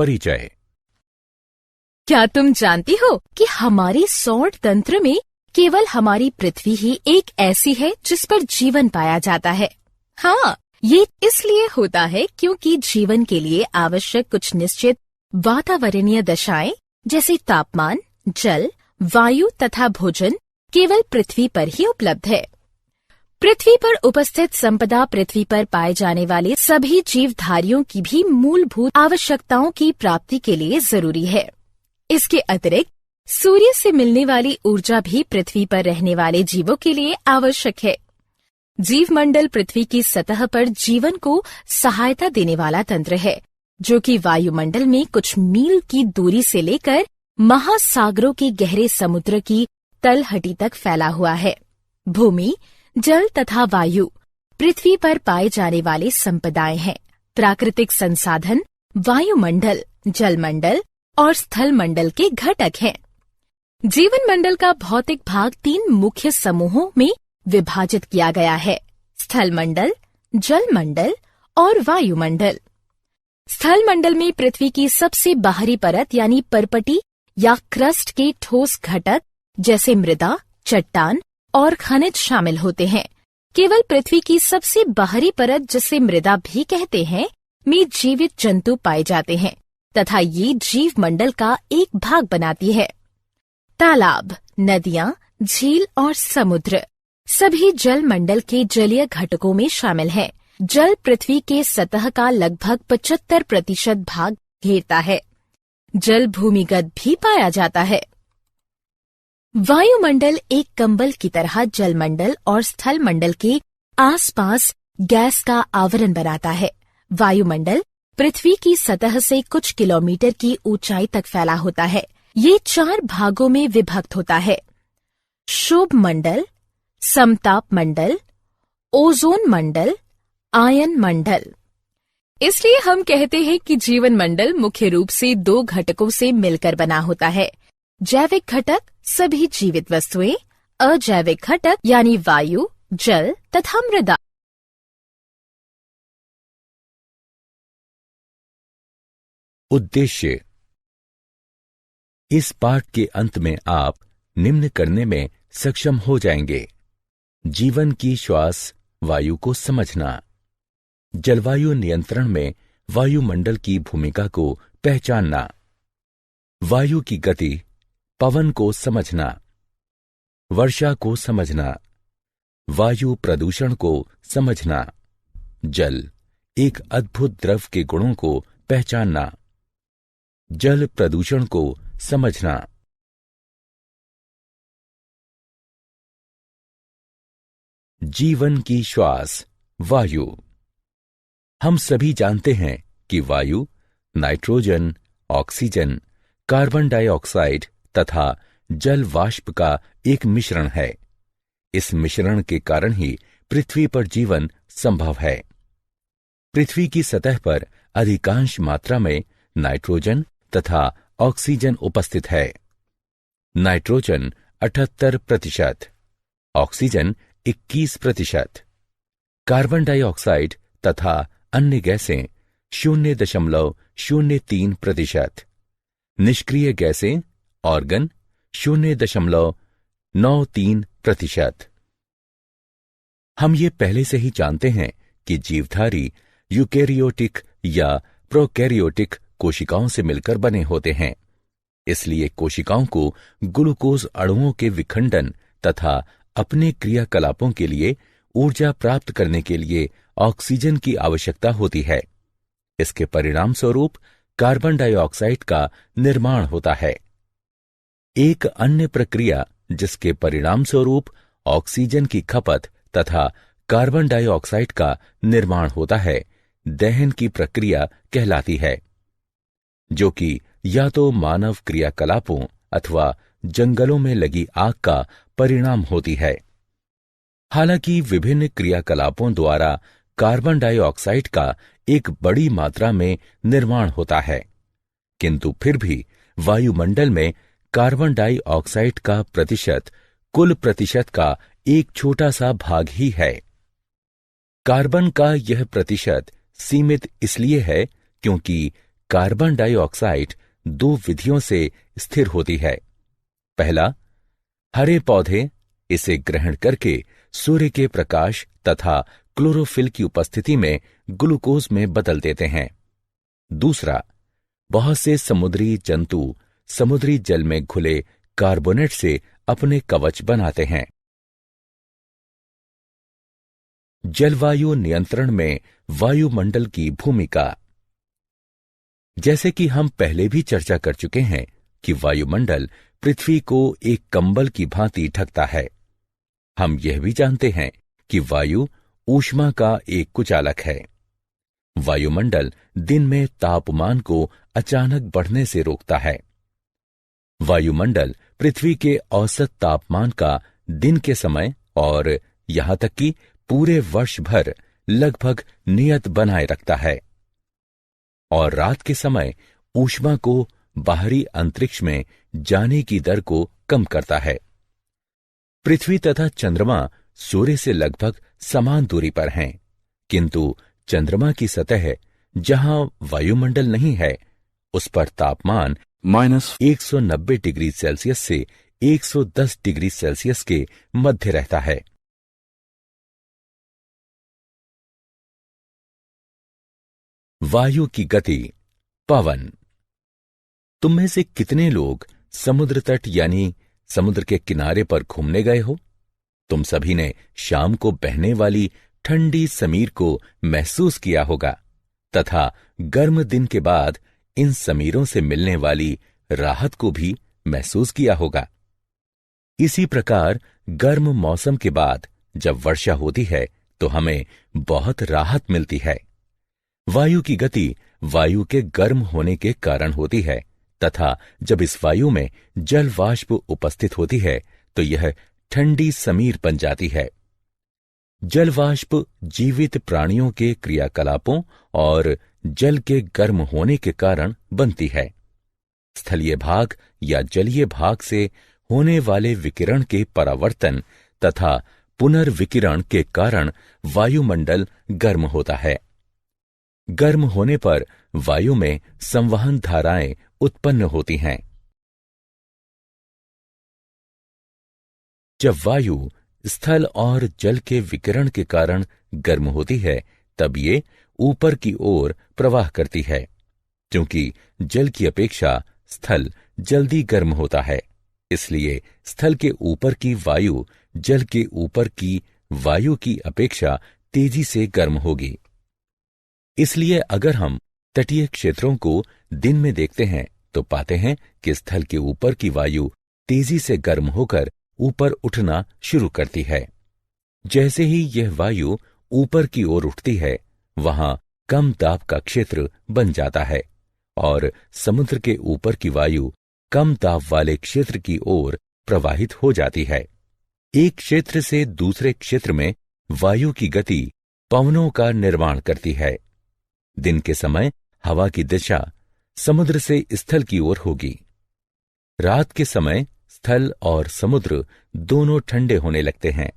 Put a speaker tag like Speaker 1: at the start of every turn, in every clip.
Speaker 1: परिचय।
Speaker 2: क्या तुम जानती हो कि हमारे सौर तंत्र में केवल हमारी पृथ्वी ही एक ऐसी है जिस पर जीवन पाया जाता है? हाँ, ये इसलिए होता है क्योंकि जीवन के लिए आवश्यक कुछ निश्चित वातावरणीय दशाएं जैसे तापमान, जल, वायु तथा भोजन केवल पृथ्वी पर ही उपलब्ध है। पृथ्वी पर उपस्थित संपदा पृथ्वी पर पाए जाने वाले सभी जीवधारियों की भी मूलभूत आवश्यकताओं की प्राप्ति के लिए जरूरी है। इसके अतिरिक्त सूर्य से मिलने वाली ऊर्जा भी पृथ्वी पर रहने वाले जीवों के लिए आवश्यक है। जीवमंडल पृथ्वी की सतह पर जीवन को सहायता देने वाला तंत्र है, जो कि वायुमंडल में कुछ मील की दूरी से लेकर महासागरों के गहरे समुद्र की तलहटी तक फैला हुआ है। भूमि, जल तथा वायु पृथ्वी पर पाए जाने वाले संपदाएं हैं। प्राकृतिक संसाधन वायुमंडल, जलमंडल और स्थल मंडल के घटक हैं। जीवन मंडल का भौतिक भाग 3 मुख्य समूहों में विभाजित किया गया है: स्थल मंडल, जल मंडल और वायुमंडल। स्थल मंडल में पृथ्वी की सबसे बाहरी परत यानी परपटी या क्रस्ट के ठोस घटक जैसे मृदा, चट्टान और खनिज शामिल होते हैं। केवल पृथ्वी की सबसे बाहरी परत, जिसे मृदा भी कहते हैं, में जीवित जंतु पाए जाते हैं तथा ये जीव मंडल का एक भाग बनाती है। तालाब, नदियां, झील और समुद्र सभी जल मंडल के जलीय घटकों में शामिल हैं। जल पृथ्वी के सतह का लगभग 75% भाग घेरता है। जल भूमिगत भी पाया जाता है। वायुमंडल एक कंबल की तरह जलमंडल और स्थल मंडल के आसपास गैस का आवरण बनाता है। वायुमंडल पृथ्वी की सतह से कुछ किलोमीटर की ऊंचाई तक फैला होता है। ये 4 भागों में विभक्त होता है: शोभ मंडल, समताप मंडल, ओजोन मंडल, आयन मंडल। इसलिए हम कहते हैं कि जीवन मंडल मुख्य रूप से 2 घटकों से मिलकर बना होता है: जैविक घटक सभी जीवित वस्तुएं, अजैविक घटक यानी वायु, जल तथा मृदा।
Speaker 1: उद्देश्य। इस पाठ के अंत में आप निम्न करने में सक्षम हो जाएंगे: जीवन की श्वास वायु को समझना, जलवायु नियंत्रण में वायुमंडल की भूमिका को पहचानना, वायु की गति, पवन को समझना, वर्षा को समझना, वायु प्रदूषण को समझना, जल एक अद्भुत द्रव के गुणों को पहचानना, जल प्रदूषण को समझना। जीवन की श्वास वायु। हम सभी जानते हैं कि वायु नाइट्रोजन, ऑक्सीजन, कार्बन डाइऑक्साइड तथा जल वाष्प का एक मिश्रण है। इस मिश्रण के कारण ही पृथ्वी पर जीवन संभव है। पृथ्वी की सतह पर अधिकांश मात्रा में नाइट्रोजन तथा ऑक्सीजन उपस्थित है। नाइट्रोजन 78%, ऑक्सीजन 21%, कार्बन डाइऑक्साइड तथा अन्य गैसें 0.03%, निष्क्रिय गैसें ऑर्गन 0.93%। हम ये पहले से ही जानते हैं कि जीवधारी यूकेरियोटिक या प्रोकैरियोटिक कोशिकाओं से मिलकर बने होते हैं। इसलिए कोशिकाओं को ग्लूकोज अणुओं के विखंडन तथा अपने क्रियाकलापों के लिए ऊर्जा प्राप्त करने के लिए ऑक्सीजन की आवश्यकता होती है। इसके परिणाम स्वरूप कार्बन डाइऑक्साइड का निर्माण होता है। एक अन्य प्रक्रिया जिसके परिणाम स्वरूप ऑक्सीजन की खपत तथा कार्बन डाइऑक्साइड का निर्माण होता है, दहन की प्रक्रिया कहलाती है, जो कि या तो मानव क्रियाकलापों अथवा जंगलों में लगी आग का परिणाम होती है। हालांकि विभिन्न क्रियाकलापों द्वारा कार्बन डाइऑक्साइड का एक बड़ी मात्रा में निर्माण होता है, किंतु फिर भी वायुमंडल में कार्बन डाइऑक्साइड का प्रतिशत कुल प्रतिशत का एक छोटा सा भाग ही है। कार्बन का यह प्रतिशत सीमित इसलिए है क्योंकि कार्बन डाइऑक्साइड दो विधियों से स्थिर होती है। पहला, हरे पौधे इसे ग्रहण करके सूर्य के प्रकाश तथा क्लोरोफिल की उपस्थिति में ग्लूकोज में बदल देते हैं। दूसरा, बहुत से समुद्री जंतु समुद्री जल में घुले कार्बोनेट से अपने कवच बनाते हैं। जलवायु नियंत्रण में वायुमंडल की भूमिका। जैसे कि हम पहले भी चर्चा कर चुके हैं कि वायुमंडल पृथ्वी को एक कंबल की भांति ढकता है। हम यह भी जानते हैं कि वायु ऊष्मा का एक कुचालक है। वायुमंडल दिन में तापमान को अचानक बढ़ने से रोकता है। वायुमंडल पृथ्वी के औसत तापमान का दिन के समय और यहां तक कि पूरे वर्ष भर लगभग नियत बनाए रखता है और रात के समय ऊष्मा को बाहरी अंतरिक्ष में जाने की दर को कम करता है। पृथ्वी तथा चंद्रमा सूर्य से लगभग समान दूरी पर हैं, किंतु चंद्रमा की सतह जहां वायुमंडल नहीं है, उस पर तापमान -190 डिग्री सेल्सियस से 110 डिग्री सेल्सियस के मध्य रहता है। वायु की गति। पवन। तुम में से कितने लोग समुद्र तट यानी समुद्र के किनारे पर घूमने गए हो? तुम सभी ने शाम को बहने वाली ठंडी समीर को महसूस किया होगा तथा गर्म दिन के बाद इन समीरों से मिलने वाली राहत को भी महसूस किया होगा। इसी प्रकार गर्म मौसम के बाद जब वर्षा होती है तो हमें बहुत राहत मिलती है। वायु की गति वायु के गर्म होने के कारण होती है तथा जब इस वायु में जल वाष्प उपस्थित होती है तो यह ठंडी समीर बन जाती है। जल वाष्प जीवित प्राणियों के क्रियाकलापों और जल के गर्म होने के कारण बनती है। स्थलीय भाग या जलीय भाग से होने वाले विकिरण के परावर्तन तथा पुनर्विकिरण के कारण वायुमंडल गर्म होता है। गर्म होने पर वायु में संवहन धाराएं उत्पन्न होती हैं। जब वायु स्थल और जल के विकिरण के कारण गर्म होती है तब ये ऊपर की ओर प्रवाह करती है। क्योंकि जल की अपेक्षा स्थल जल्दी गर्म होता है, इसलिए स्थल के ऊपर की वायु जल के ऊपर की वायु की अपेक्षा तेजी से गर्म होगी। इसलिए अगर हम तटीय क्षेत्रों को दिन में देखते हैं तो पाते हैं कि स्थल के ऊपर की वायु तेजी से गर्म होकर ऊपर उठना शुरू करती है। जैसे ही यह वायु ऊपर की ओर उठती है, वहां कम दाब का क्षेत्र बन जाता है और समुद्र के ऊपर की वायु कम दाब वाले क्षेत्र की ओर प्रवाहित हो जाती है। एक क्षेत्र से दूसरे क्षेत्र में वायु की गति पवनों का निर्माण करती है। दिन के समय हवा की दिशा समुद्र से स्थल की ओर होगी। रात के समय स्थल और समुद्र दोनों ठंडे होने लगते हैं।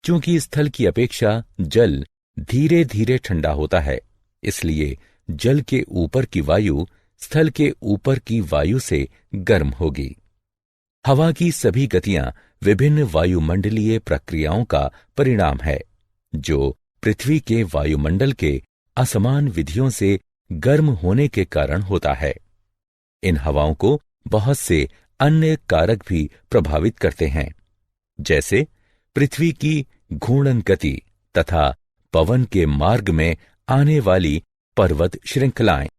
Speaker 1: क्योंकि स्थल की अपेक्षा जल धीरे धीरे ठंडा होता है, इसलिए जल के ऊपर की वायु स्थल के ऊपर की वायु से गर्म होगी। हवा की सभी गतियां विभिन्न वायुमंडलीय प्रक्रियाओं का परिणाम है, जो पृथ्वी के वायुमंडल के असमान विधियों से गर्म होने के कारण होता है। इन हवाओं को बहुत से अन्य कारक भी प्रभावित करते हैं, जैसे पृथ्वी की घूर्णन गति तथा पवन के मार्ग में आने वाली पर्वत श्रृंखलाएं।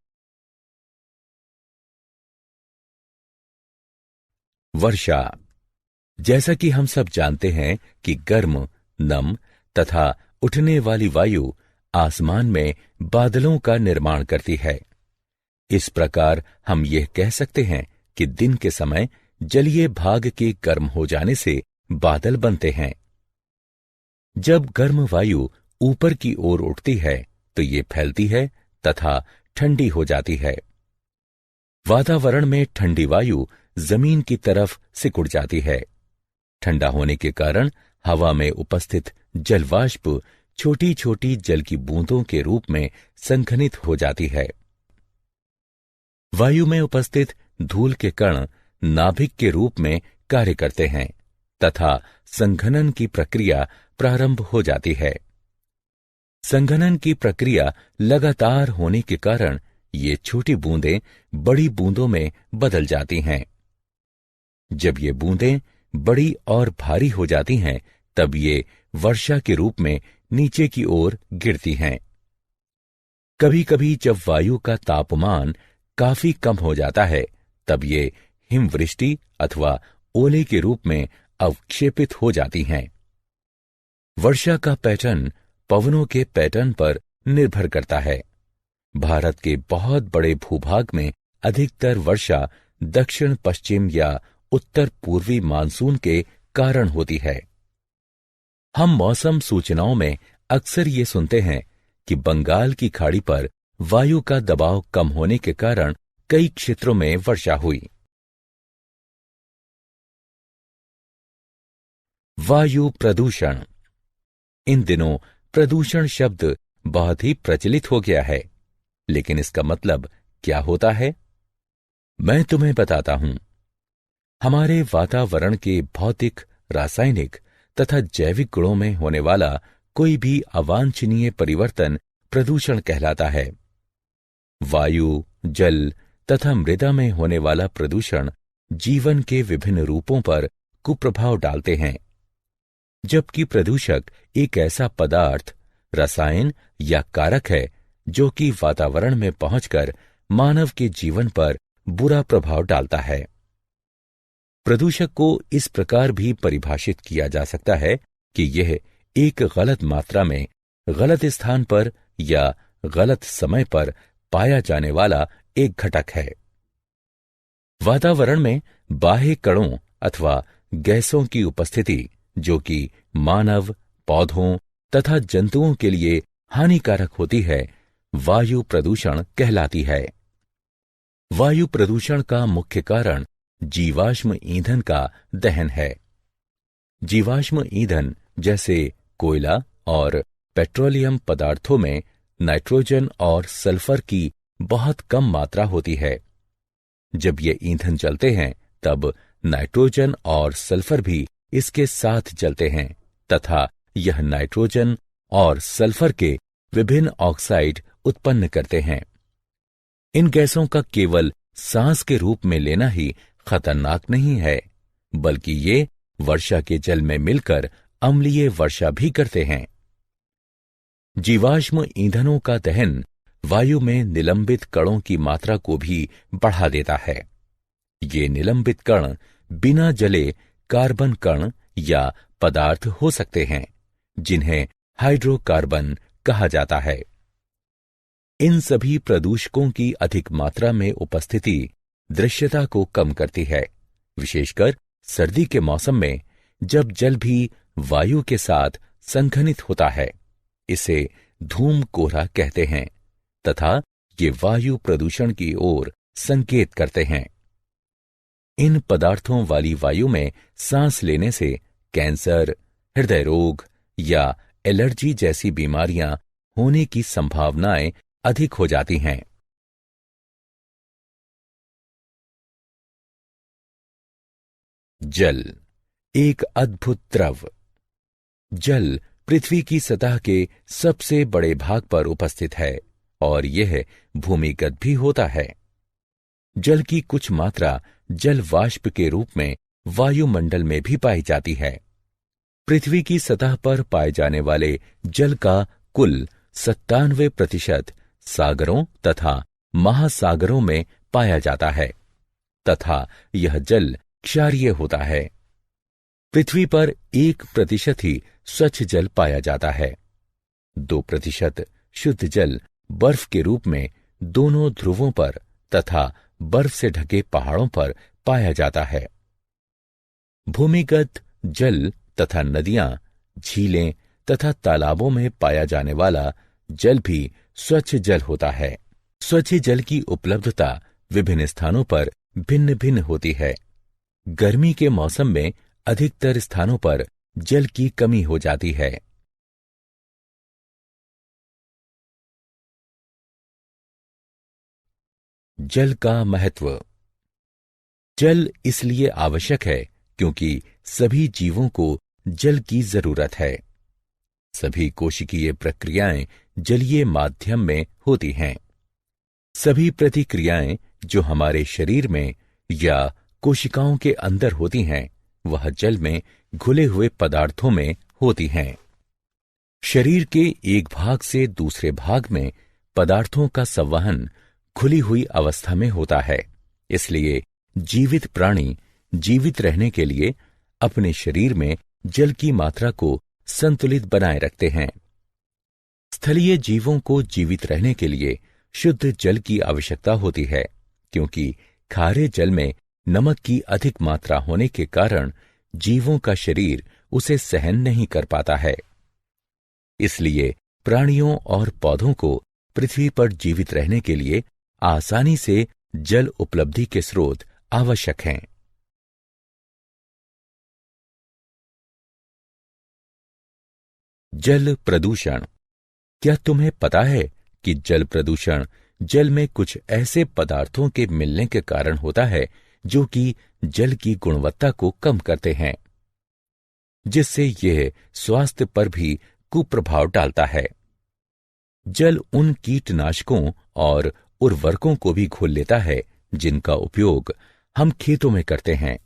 Speaker 1: वर्षा। जैसा कि हम सब जानते हैं कि गर्म, नम तथा उठने वाली वायु आसमान में बादलों का निर्माण करती है। इस प्रकार हम यह कह सकते हैं कि दिन के समय जलीय भाग के गर्म हो जाने से बादल बनते हैं। जब गर्म वायु ऊपर की ओर उठती है तो ये फैलती है तथा ठंडी हो जाती है। वातावरण में ठंडी वायु जमीन की तरफ सिकुड़ जाती है। ठंडा होने के कारण हवा में उपस्थित जलवाष्प छोटी छोटी जल की बूंदों के रूप में संघनित हो जाती है। वायु में उपस्थित धूल के कण नाभिक के रूप में कार्य करते हैं तथा संघनन की प्रक्रिया प्रारंभ हो जाती है। संघनन की प्रक्रिया लगातार होने के कारण ये छोटी बूंदें बड़ी बूंदों में बदल जाती हैं। जब ये बूंदें बड़ी और भारी हो जाती हैं, तब ये वर्षा के रूप में नीचे की ओर गिरती हैं। कभी कभी जब वायु का तापमान काफी कम हो जाता है, तब ये हिमवृष्टि अथवा ओले के रूप में अवक्षेपित हो जाती हैं। वर्षा का पैटर्न पवनों के पैटर्न पर निर्भर करता है। भारत के बहुत बड़े भूभाग में अधिकतर वर्षा दक्षिण पश्चिम या उत्तर पूर्वी मानसून के कारण होती है। हम मौसम सूचनाओं में अक्सर ये सुनते हैं कि बंगाल की खाड़ी पर वायु का दबाव कम होने के कारण कई क्षेत्रों में वर्षा हुई। वायु प्रदूषण। इन दिनों प्रदूषण शब्द बहुत ही प्रचलित हो गया है, लेकिन इसका मतलब क्या होता है, मैं तुम्हें बताता हूं। हमारे वातावरण के भौतिक, रासायनिक तथा जैविक गुणों में होने वाला कोई भी अवांछनीय परिवर्तन प्रदूषण कहलाता है। वायु, जल तथा मृदा में होने वाला प्रदूषण जीवन के विभिन्न रूपों पर कुप्रभाव डालते हैं। जबकि प्रदूषक एक ऐसा पदार्थ, रसायन या कारक है जो कि वातावरण में पहुंचकर मानव के जीवन पर बुरा प्रभाव डालता है। प्रदूषक को इस प्रकार भी परिभाषित किया जा सकता है कि यह एक गलत मात्रा में, गलत स्थान पर या गलत समय पर पाया जाने वाला एक घटक है। वातावरण में बाह्य कणों अथवा गैसों की उपस्थिति जो कि मानव, पौधों तथा जंतुओं के लिए हानिकारक होती है, वायु प्रदूषण कहलाती है। वायु प्रदूषण का मुख्य कारण जीवाश्म ईंधन का दहन है। जीवाश्म ईंधन जैसे कोयला और पेट्रोलियम पदार्थों में नाइट्रोजन और सल्फर की बहुत कम मात्रा होती है। जब ये ईंधन जलते हैं, तब नाइट्रोजन और सल्फर भी इसके साथ जलते हैं तथा यह नाइट्रोजन और सल्फर के विभिन्न ऑक्साइड उत्पन्न करते हैं। इन गैसों का केवल सांस के रूप में लेना ही खतरनाक नहीं है, बल्कि ये वर्षा के जल में मिलकर अम्लीय वर्षा भी करते हैं। जीवाश्म ईंधनों का दहन वायु में निलंबित कणों की मात्रा को भी बढ़ा देता है। ये निलंबित कण बिना जले कार्बन कण या पदार्थ हो सकते हैं, जिन्हें हाइड्रोकार्बन कहा जाता है। इन सभी प्रदूषकों की अधिक मात्रा में उपस्थिति दृश्यता को कम करती है, विशेषकर सर्दी के मौसम में, जब जल भी वायु के साथ संघनित होता है। इसे धूम कोहरा कहते हैं तथा ये वायु प्रदूषण की ओर संकेत करते हैं। इन पदार्थों वाली वायु में सांस लेने से कैंसर, हृदय रोग या एलर्जी जैसी बीमारियां होने की संभावनाएं अधिक हो जाती हैं। जल एक अद्भुत द्रव। जल पृथ्वी की सतह के सबसे बड़े भाग पर उपस्थित है और यह भूमिगत भी होता है। जल की कुछ मात्रा जल वाष्प के रूप में वायुमंडल में भी पाई जाती है। पृथ्वी की सतह पर पाए जाने वाले जल का कुल 97% सागरों तथा महासागरों में पाया जाता है तथा यह जल क्षारीय होता है। पृथ्वी पर 1% ही स्वच्छ जल पाया जाता है। 2% शुद्ध जल बर्फ के रूप में दोनों ध्रुवों पर तथा बर्फ से ढके पहाड़ों पर पाया जाता है। भूमिगत जल तथा नदियां, झीलें तथा तालाबों में पाया जाने वाला जल भी स्वच्छ जल होता है। स्वच्छ जल की उपलब्धता विभिन्न स्थानों पर भिन्न भिन्न होती है। गर्मी के मौसम में अधिकतर स्थानों पर जल की कमी हो जाती है। जल का महत्व। जल इसलिए आवश्यक है क्योंकि सभी जीवों को जल की जरूरत है। सभी कोशिकीय प्रक्रियाएं जलीय माध्यम में होती हैं। सभी प्रतिक्रियाएं जो हमारे शरीर में या कोशिकाओं के अंदर होती हैं, वह जल में घुले हुए पदार्थों में होती हैं। शरीर के एक भाग से दूसरे भाग में पदार्थों का संवहन खुली हुई अवस्था में होता है। इसलिए जीवित प्राणी जीवित रहने के लिए अपने शरीर में जल की मात्रा को संतुलित बनाए रखते हैं। स्थलीय जीवों को जीवित रहने के लिए शुद्ध जल की आवश्यकता होती है, क्योंकि खारे जल में नमक की अधिक मात्रा होने के कारण जीवों का शरीर उसे सहन नहीं कर पाता है। इसलिए प्राणियों और पौधों को पृथ्वी पर जीवित रहने के लिए आसानी से जल उपलब्धि के स्रोत आवश्यक हैं। जल प्रदूषण। क्या तुम्हें पता है कि जल प्रदूषण जल में कुछ ऐसे पदार्थों के मिलने के कारण होता है जो कि जल की गुणवत्ता को कम करते हैं, जिससे यह स्वास्थ्य पर भी कुप्रभाव डालता है। जल उन कीटनाशकों और उर्वरकों को भी घोल लेता है जिनका उपयोग हम खेतों में करते हैं।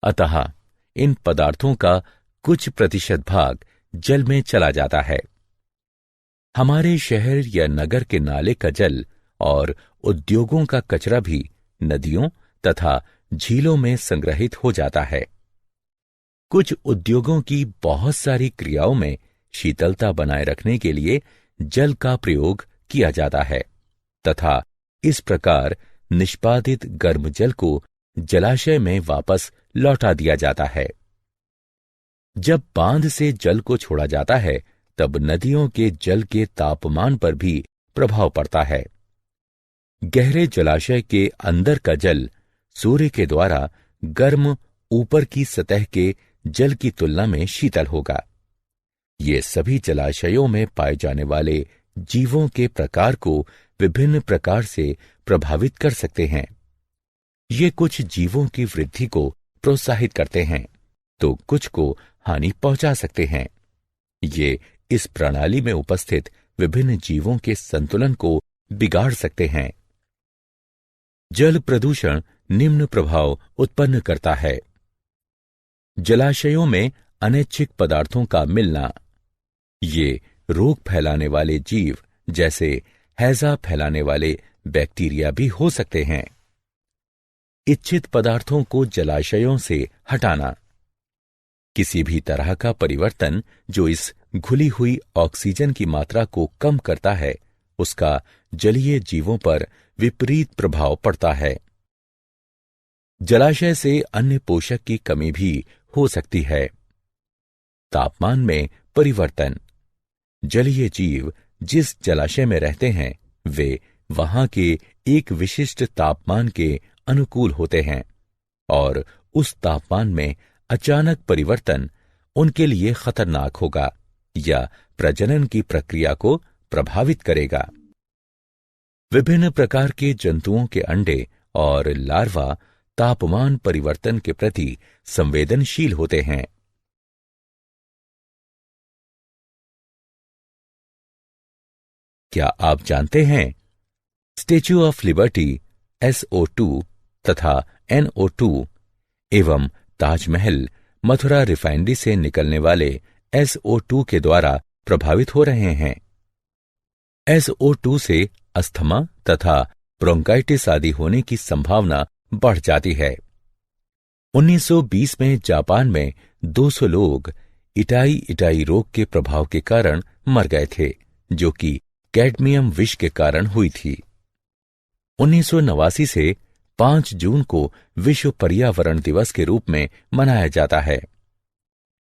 Speaker 1: अतः इन पदार्थों का कुछ प्रतिशत भाग जल में चला जाता है। हमारे शहर या नगर के नाले का जल और उद्योगों का कचरा भी नदियों तथा झीलों में संग्रहित हो जाता है। कुछ उद्योगों की बहुत सारी क्रियाओं में शीतलता बनाए रखने के लिए जल का प्रयोग किया जाता है तथा इस प्रकार निष्पादित गर्म जल को जलाशय में वापस लौटा दिया जाता है। जब बांध से जल को छोड़ा जाता है, तब नदियों के जल के तापमान पर भी प्रभाव पड़ता है। गहरे जलाशय के अंदर का जल सूर्य के द्वारा गर्म ऊपर की सतह के जल की तुलना में शीतल होगा। ये सभी जलाशयों में पाए जाने वाले जीवों के प्रकार को विभिन्न प्रकार से प्रभावित कर सकते हैं। ये कुछ जीवों की वृद्धि को प्रोत्साहित करते हैं, तो कुछ को हानि पहुंचा सकते हैं। ये इस प्रणाली में उपस्थित विभिन्न जीवों के संतुलन को बिगाड़ सकते हैं। जल प्रदूषण निम्न प्रभाव उत्पन्न करता है। जलाशयों में अनैच्छिक पदार्थों का मिलना। ये रोग फैलाने वाले जीव जैसे हैजा फैलाने वाले बैक्टीरिया भी हो सकते हैं। इच्छित पदार्थों को जलाशयों से हटाना। किसी भी तरह का परिवर्तन जो इस घुली हुई ऑक्सीजन की मात्रा को कम करता है, उसका जलीय जीवों पर विपरीत प्रभाव पड़ता है। जलाशय से अन्य पोषक की कमी भी हो सकती है। तापमान में परिवर्तन। जलीय जीव जिस जलाशय में रहते हैं, वे वहां के एक विशिष्ट तापमान के अनुकूल होते हैं और उस तापमान में अचानक परिवर्तन उनके लिए खतरनाक होगा या प्रजनन की प्रक्रिया को प्रभावित करेगा। विभिन्न प्रकार के जंतुओं के अंडे और लार्वा तापमान परिवर्तन के प्रति संवेदनशील होते हैं। क्या आप जानते हैं, स्टेच्यू ऑफ लिबर्टी SO2 तथा NO2 एवं ताजमहल मथुरा रिफाइनरी से निकलने वाले SO2 के द्वारा प्रभावित हो रहे हैं। SO2 से अस्थमा तथा ब्रोंकाइटिस आदि होने की संभावना बढ़ जाती है। 1920 में जापान में 200 लोग इटाई रोग के प्रभाव के कारण मर गए थे, जो कि कैडमियम विष के कारण हुई थी। 1989 से 5 जून को विश्व पर्यावरण दिवस के रूप में मनाया जाता है।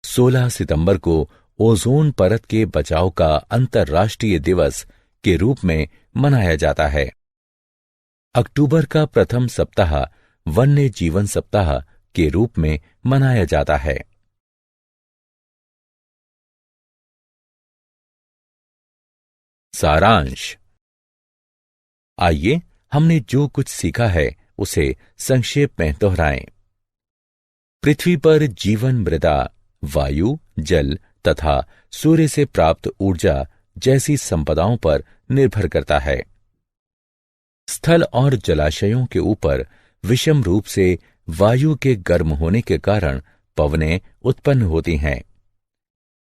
Speaker 1: 16 सितंबर को ओजोन परत के बचाव का अंतर्राष्ट्रीय दिवस के रूप में मनाया जाता है। अक्टूबर का प्रथम सप्ताह वन्य जीवन सप्ताह के रूप में मनाया जाता है। सारांश। आइए हमने जो कुछ सीखा है उसे संक्षेप में दोहराएं। पृथ्वी पर जीवन मृदा, वायु, जल तथा सूर्य से प्राप्त ऊर्जा जैसी संपदाओं पर निर्भर करता है। स्थल और जलाशयों के ऊपर विषम रूप से वायु के गर्म होने के कारण पवनें उत्पन्न होती हैं।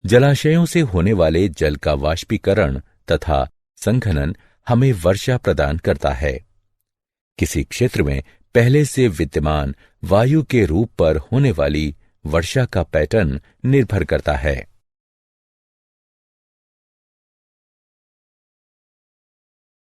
Speaker 1: जलाशयों से होने वाले जल का वाष्पीकरण तथा संघनन हमें वर्षा प्रदान करता है। किसी क्षेत्र में पहले से विद्यमान वायु के रूप पर होने वाली वर्षा का पैटर्न निर्भर करता है।